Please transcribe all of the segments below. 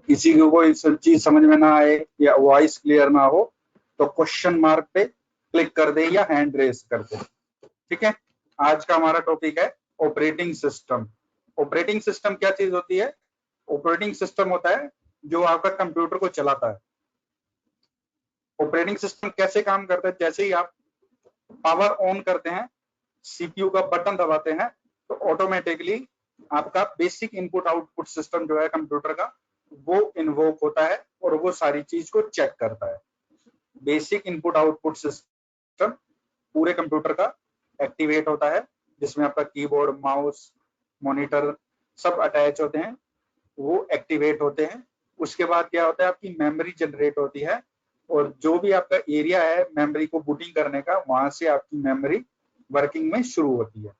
किसी को कोई चीज समझ में ना आए या वॉइस क्लियर ना हो तो क्वेश्चन मार्क पे क्लिक कर दे या हैंड रेस कर दे। ठीक है, आज का हमारा टॉपिक है ऑपरेटिंग सिस्टम। ऑपरेटिंग सिस्टम क्या चीज होती है? ऑपरेटिंग सिस्टम होता है जो आपका कंप्यूटर को चलाता है। ऑपरेटिंग सिस्टम कैसे काम करता है? जैसे ही आप पावर ऑन करते हैं, सीपीयू का बटन दबाते हैं, तो ऑटोमेटिकली आपका बेसिक इनपुट आउटपुट सिस्टम जो है कंप्यूटर का, वो इन्वोक होता है और वो सारी चीज को चेक करता है। बेसिक इनपुट आउटपुट सिस्टम पूरे कंप्यूटर का एक्टिवेट होता है, जिसमें आपका कीबोर्ड, माउस, मॉनिटर सब अटैच होते हैं, वो एक्टिवेट होते हैं। उसके बाद क्या होता है, आपकी मेमोरी जनरेट होती है और जो भी आपका एरिया है मेमोरी को बूटिंग करने का, वहां से आपकी मेमोरी वर्किंग में शुरू होती है।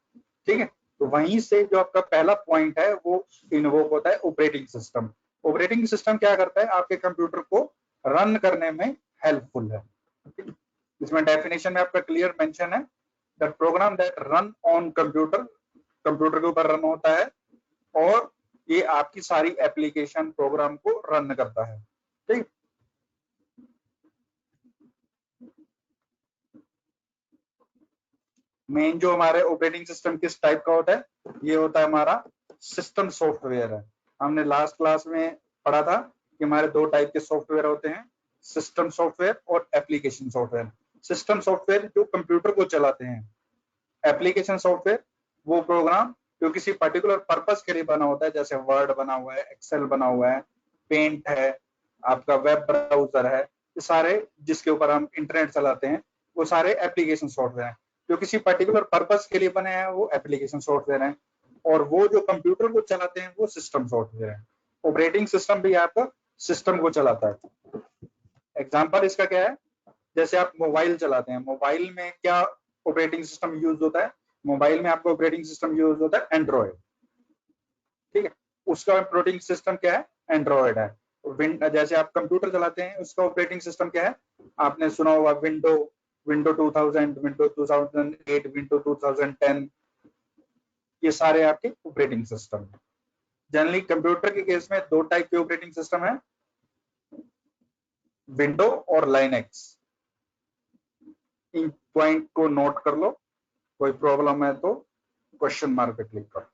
ठीक है, तो वहीं से जो आपका पहला पॉइंट है वो इन्वोक होता है ऑपरेटिंग सिस्टम। ऑपरेटिंग सिस्टम क्या करता है? आपके कंप्यूटर को रन करने में हेल्पफुल है। इसमें डेफिनेशन में आपका क्लियर मेंशन है that program that run on computer, computer के ऊपर रन होता है और ये आपकी सारी एप्लीकेशन प्रोग्राम को रन करता है। ठीक, मेन जो हमारे ऑपरेटिंग सिस्टम किस टाइप का होता है, ये होता है हमारा सिस्टम सॉफ्टवेयर है। हमने लास्ट क्लास में पढ़ा था कि हमारे दो टाइप के सॉफ्टवेयर होते हैं, सिस्टम सॉफ्टवेयर और एप्लीकेशन सॉफ्टवेयर। सिस्टम सॉफ्टवेयर जो कंप्यूटर को चलाते हैं, एप्लीकेशन सॉफ्टवेयर वो प्रोग्राम जो किसी पर्टिकुलर पर्पस के लिए बना होता है, जैसे वर्ड बना हुआ है, एक्सेल बना हुआ है, पेंट है, आपका वेब ब्राउजर है, ये सारे जिसके ऊपर हम इंटरनेट चलाते हैं वो सारे एप्लीकेशन सॉफ्टवेयर हैं। जो किसी पर्टिकुलर पर्पस के लिए बने हैं वो एप्लीकेशन सॉफ्टवेयर हैं, और वो जो कंप्यूटर को चलाते हैं वो सिस्टम सॉफ्टवेयर है। ऑपरेटिंग सिस्टम भी आपका सिस्टम को चलाता है। एग्जाम्पल इसका क्या है? जैसे आप मोबाइल चलाते हैं, मोबाइल में क्या ऑपरेटिंग सिस्टम यूज होता है? मोबाइल में आपका ऑपरेटिंग सिस्टम यूज होता है एंड्रॉयड। ठीक है, उसका ऑपरेटिंग सिस्टम क्या है? एंड्रॉयड है। जैसे आप कंप्यूटर चलाते हैं उसका ऑपरेटिंग सिस्टम क्या है? आपने सुना होगा विंडो, विंडो 2000, विंडो 2008, विंडो 2010, ये सारे आपके ऑपरेटिंग सिस्टम है। जनरली कंप्यूटर के केस में दो टाइप के ऑपरेटिंग सिस्टम है, विंडो और लाइनेक्स। इन पॉइंट को नोट कर लो, कोई प्रॉब्लम है तो क्वेश्चन मार्क पे क्लिक करो।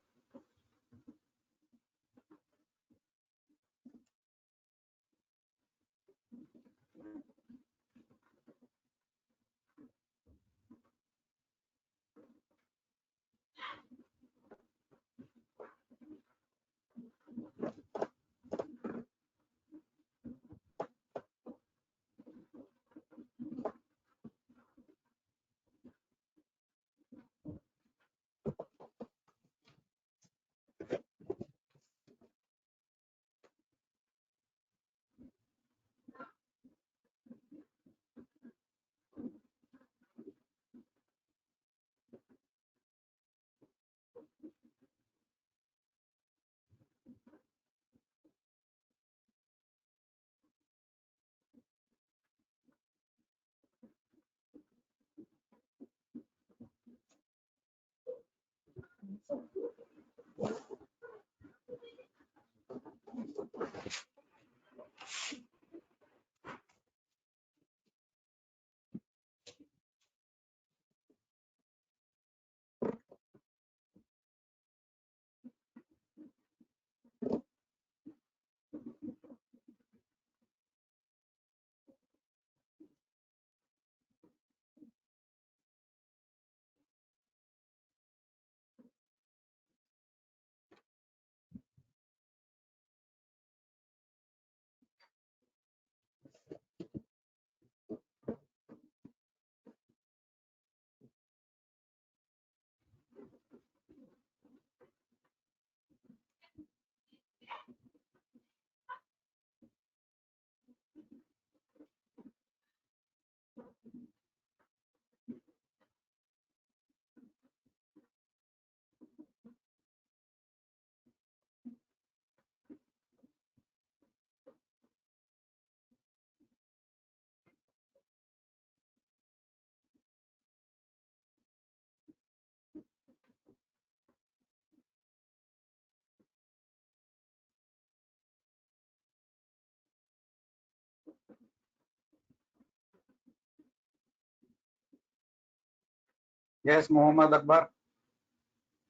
यस मोहम्मद अकबर,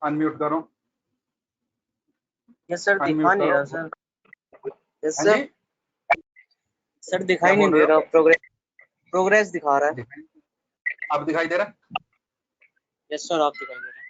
अनम्यूट करो। यस सर, अनम्यूट दिखा नहीं करो। रहा सर। यस हाँ सर। जी, सर क्या दिखाई नहीं बोल रहे दे हो? रहा, प्रोग्रेस दिखा रहा है। अब दिखाई दे रहा है? यस सर, आप दिखाई दे रहा है।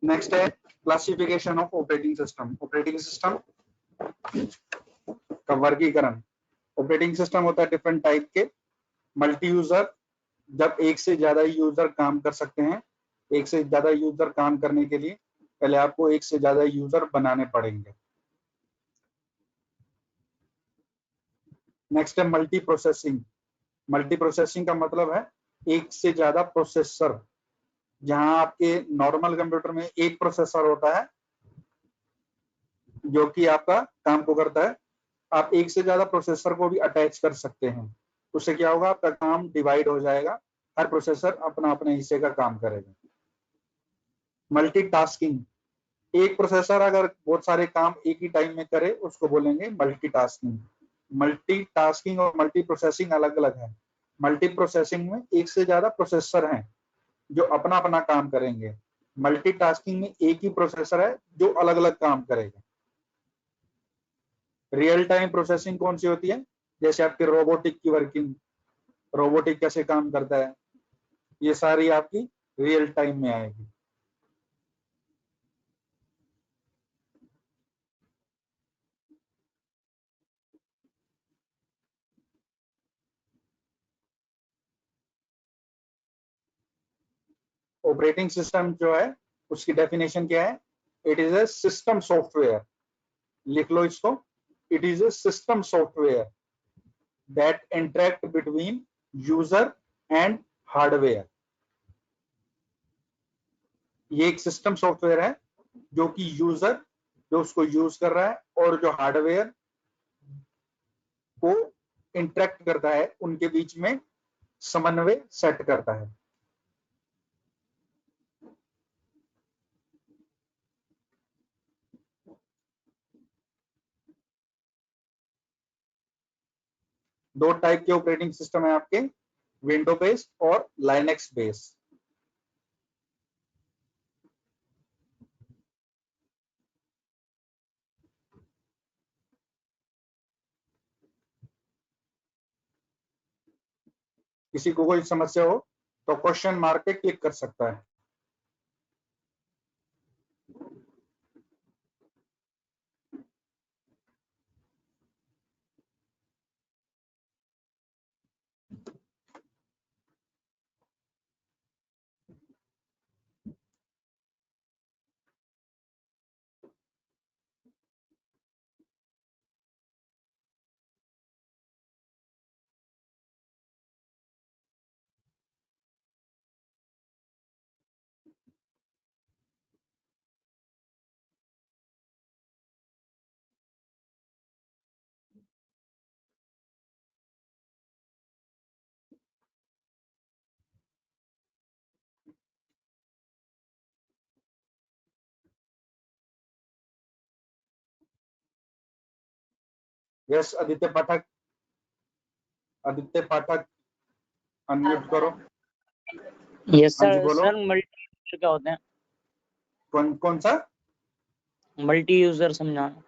नेक्स्ट है classification of operating system. Operating system का वर्गीकरण। ऑपरेटिंग सिस्टम होता है डिफरेंट टाइप के। मल्टी यूजर, जब एक से ज्यादा यूजर काम कर सकते हैं। एक से ज्यादा यूजर काम करने के लिए पहले आपको एक से ज्यादा यूजर बनाने पड़ेंगे। नेक्स्ट है मल्टी प्रोसेसिंग। मल्टी प्रोसेसिंग का मतलब है एक से ज्यादा प्रोसेसर। जहां आपके नॉर्मल कंप्यूटर में एक प्रोसेसर होता है जो कि आपका काम को करता है, आप एक से ज्यादा प्रोसेसर को भी अटैच कर सकते हैं। उससे क्या होगा, आपका काम डिवाइड हो जाएगा, हर प्रोसेसर अपना अपने हिस्से का काम करेगा। मल्टीटास्किंग, एक प्रोसेसर अगर बहुत सारे काम एक ही टाइम में करे उसको बोलेंगे मल्टीटास्किंग। मल्टीटास्किंग और मल्टी प्रोसेसिंग अलग अलग है। मल्टी प्रोसेसिंग में एक से ज्यादा प्रोसेसर हैं जो अपना अपना काम करेंगे। मल्टीटास्किंग में एक ही प्रोसेसर है जो अलग अलग काम करेगा। रियल टाइम प्रोसेसिंग कौन सी होती है, जैसे आपके रोबोटिक की वर्किंग, रोबोटिक कैसे काम करता है, ये सारी आपकी रियल टाइम में आएगी। ऑपरेटिंग सिस्टम जो है उसकी डेफिनेशन क्या है, it is a system software. लिख लो इसको, it is a system software that interact between user and hardware. ये एक सिस्टम सॉफ्टवेयर है जो कि यूजर जो उसको यूज कर रहा है और जो हार्डवेयर को इंटरेक्ट करता है उनके बीच में समन्वय सेट करता है। दो टाइप के ऑपरेटिंग सिस्टम है आपके, विंडो बेस्ड और लाइनेक्स बेस्ड। किसी को कोई समस्या हो तो क्वेश्चन मार्क पे क्लिक कर सकता है। यस आदित्य पाठक, आदित्य पाठक अनम्यूट करो। यस हाँ जी सर। बोलो। सर मल्टी यूजर क्या होते हैं? कौन कौन सा? मल्टी यूजर समझाना।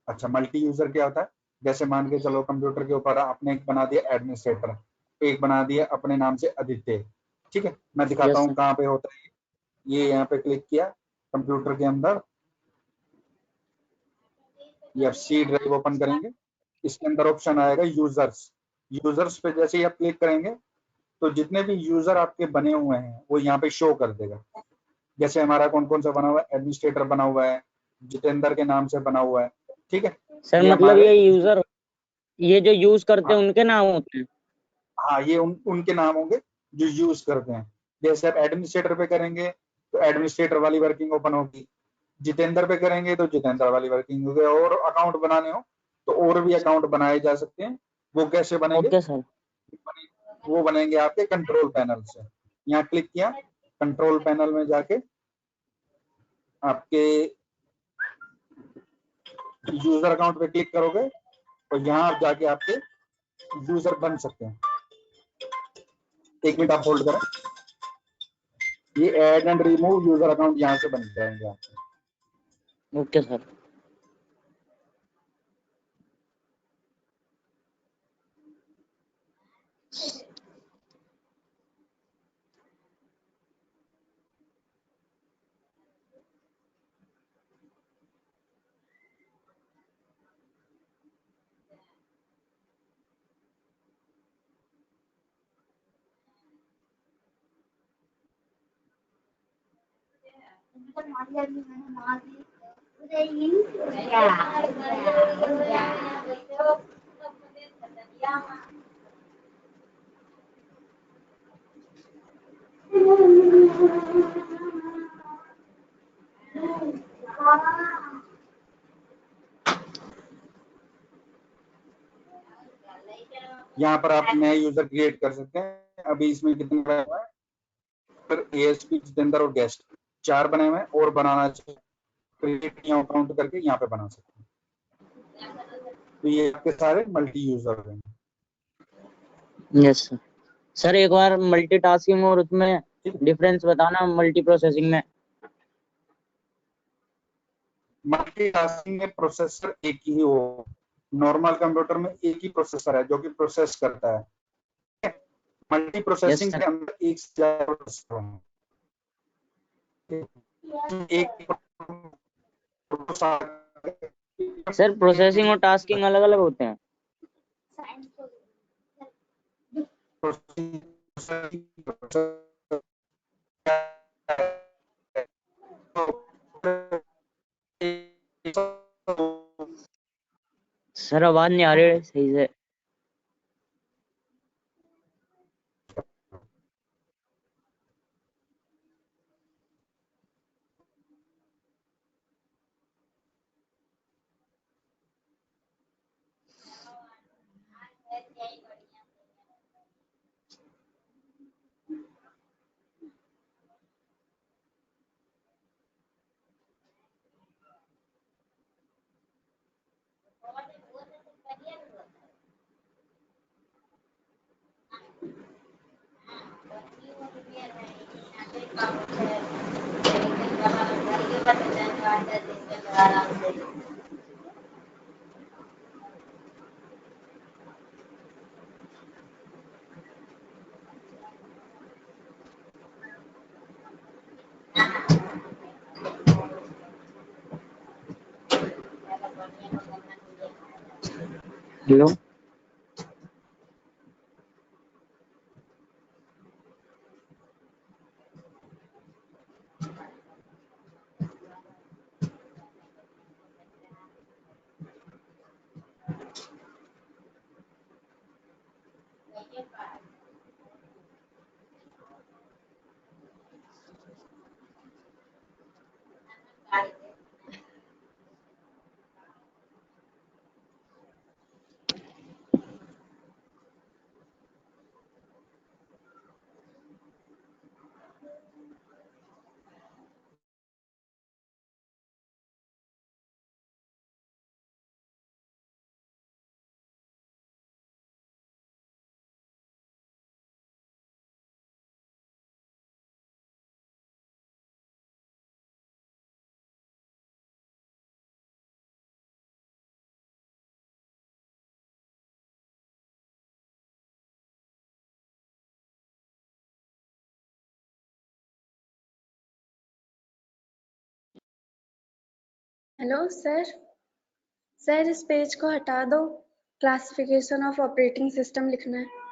अच्छा, मल्टी यूजर क्या होता है, जैसे मान के चलो कंप्यूटर के ऊपर आपने एक बना दिया एडमिनिस्ट्रेटर, एक बना दिया अपने नाम से आदित्य। ठीक है, मैं दिखाता यस हूँ सर। कहाँ पे होता है। ये यहाँ पे क्लिक किया कंप्यूटर के अंदर, ये सी ड्राइव ओपन करेंगे, इसके अंदर ऑप्शन आएगा यूजर्स। यूजर्स पे जैसे ही आप क्लिक करेंगे तो जितने भी यूजर आपके बने हुए हैं वो यहाँ पे शो कर देगा। जैसे हमारा कौन कौन सा बना हुआ है, एडमिनिस्ट्रेटर बना हुआ है, जितेंद्र के नाम से बना हुआ है। ठीक है, सर ये मतलब हमारे, ये यूजर, ये जो यूज करते हाँ, हैं उनके नाम होते हैं? हाँ ये उनके नाम होंगे जो यूज करते हैं। जैसे आप एडमिनिस्ट्रेटर पे करेंगे तो एडमिनिस्ट्रेटर वाली वर्किंग ओपन होगी, जितेंद्र पे करेंगे तो जितेंद्र वाली वर्किंग होगी, और अकाउंट बनाने हो तो और भी अकाउंट बनाए जा सकते हैं। वो कैसे बनेंगे, ओके सर। वो बनेंगे आपके कंट्रोल पैनल से। यहाँ क्लिक किया, कंट्रोल पैनल में जाके आपके यूजर अकाउंट पे क्लिक करोगे और यहाँ आप जाके आपके यूजर बन सकते हैं। एक मिनट आप होल्ड करें, ये add and remove user account यहाँ से बन जाएंगे आपके। Okay sir. यहाँ पर आप नए यूजर क्रिएट कर सकते हैं। अभी इसमें कितने बने हुए हैं? फिर ASP, जितेंद्र और गेस्ट 4 बने हुए हैं और बनाना चाहिए, क्रिएट अकाउंट करके यहाँ पे बना सकते हैं। तो ये आपके सारे मल्टी यूजर हैं। Yes sir. सर एक बार मल्टीटास्किंग और उसमें डिफरेंस बताना मल्टी प्रोसेसिंग में। मल्टीटास्किंग में प्रोसेसर एक ही हो, नॉर्मल कंप्यूटर में एक ही प्रोसेसर है जो कि प्रोसेस करता है। मल्टी प्रोसेसिंग Yes, के अंदर एक से ज्यादा प्रोसेसर होंगे। एक सर प्रोसेसिंग और टास्किंग अलग अलग होते हैं। सर आवाज नहीं आ रही है सही से। Hello hello sir. सर इस पेज को हटा दो, क्लासिफिकेशन ऑफ ऑपरेटिंग सिस्टम लिखना है।